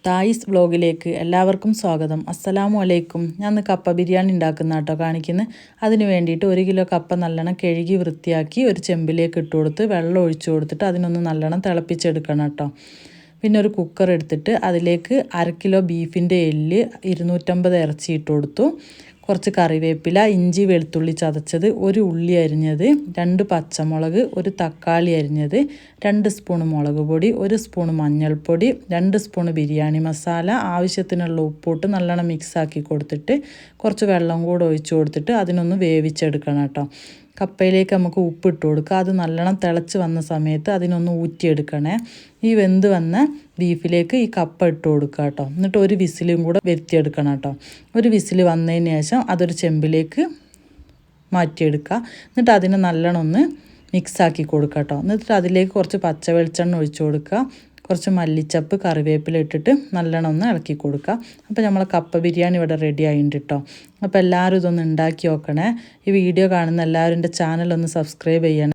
തായിസ് വ്ലോഗിലേക്ക് എല്ലാവർക്കും സ്വാഗതം. അസ്സലാമു അലൈക്കും. ഞാൻ ഇന്ന് കപ്പ ബിരിയാണി ഉണ്ടാക്കുന്ന കേട്ടോ കാണിക്കുന്നത്. അതിന് വേണ്ടിയിട്ട് 1 കിലോ കപ്പ നല്ലോണം കഴുകി വൃത്തിയാക്കി ഒരു ചെമ്പിലേക്ക് ഇട്ട് കൊടുത്ത് വെള്ളം ഒഴിച്ചു കൊടുത്തിട്ട് അതിനൊന്ന് നല്ലോണം തിളപ്പിച്ചെടുക്കണം കേട്ടോ. പിന്നെ ഒരു കുക്കർ എടുത്തിട്ട് അതിലേക്ക് 1/2 കിലോ ബീഫിൻ്റെ എല്ല് 250 ഇറച്ചി ഇട്ട് കൊടുത്തു. കുറച്ച് കറിവേപ്പില, ഇഞ്ചി വെളുത്തുള്ളി ചതച്ചത്, ഒരു ഉള്ളി അരിഞ്ഞത്, 2 പച്ചമുളക്, ഒരു തക്കാളി അരിഞ്ഞത്, 2 സ്പൂൺ മുളക് പൊടി, 1 സ്പൂൺ മഞ്ഞൾപ്പൊടി, 2 സ്പൂൺ ബിരിയാണി മസാല, ആവശ്യത്തിനുള്ള ഉപ്പിട്ട് നല്ലോണം മിക്സാക്കി കൊടുത്തിട്ട് കുറച്ച് വെള്ളം കൂടെ ഒഴിച്ച് കൊടുത്തിട്ട് അതിനൊന്ന് വേവിച്ചെടുക്കണം കേട്ടോ. കപ്പയിലേക്ക് നമുക്ക് ഉപ്പിട്ട് കൊടുക്കുക. അത് നല്ലോണം തിളച്ച് വന്ന സമയത്ത് അതിനൊന്ന് ഊറ്റിയെടുക്കണേ. ഈ വെന്ത് വന്ന ബീഫിലേക്ക് ഈ കപ്പ ഇട്ട് കൊടുക്കുക കേട്ടോ. എന്നിട്ട് ഒരു വിസിലും കൂടെ വരുത്തിയെടുക്കണം കേട്ടോ. ഒരു വിസിൽ വന്നതിന് ശേഷം അതൊരു ചെമ്പിലേക്ക് മാറ്റിയെടുക്കുക. എന്നിട്ട് അതിനെ നല്ലോണം ഒന്ന് മിക്സാക്കി കൊടുക്കുക കേട്ടോ. എന്നിട്ട് അതിലേക്ക് കുറച്ച് പച്ച വെളിച്ചെണ്ണ ഒഴിച്ച് കൊടുക്കുക. കുറച്ച് മല്ലിച്ചപ്പ്, കറിവേപ്പില ഇട്ടിട്ട് നല്ലോണം ഒന്ന് ഇളക്കി കൊടുക്കുക. അപ്പോൾ നമ്മളെ കപ്പ ബിരിയാണി ഇവിടെ റെഡി ആയിട്ടുണ്ട് കേട്ടോ. അപ്പോൾ എല്ലാവരും ഇതൊന്ന് ഉണ്ടാക്കി നോക്കണേ. ഈ വീഡിയോ കാണുന്ന എല്ലാവരും എൻ്റെ ചാനലൊന്ന് സബ്സ്ക്രൈബ് ചെയ്യണേ.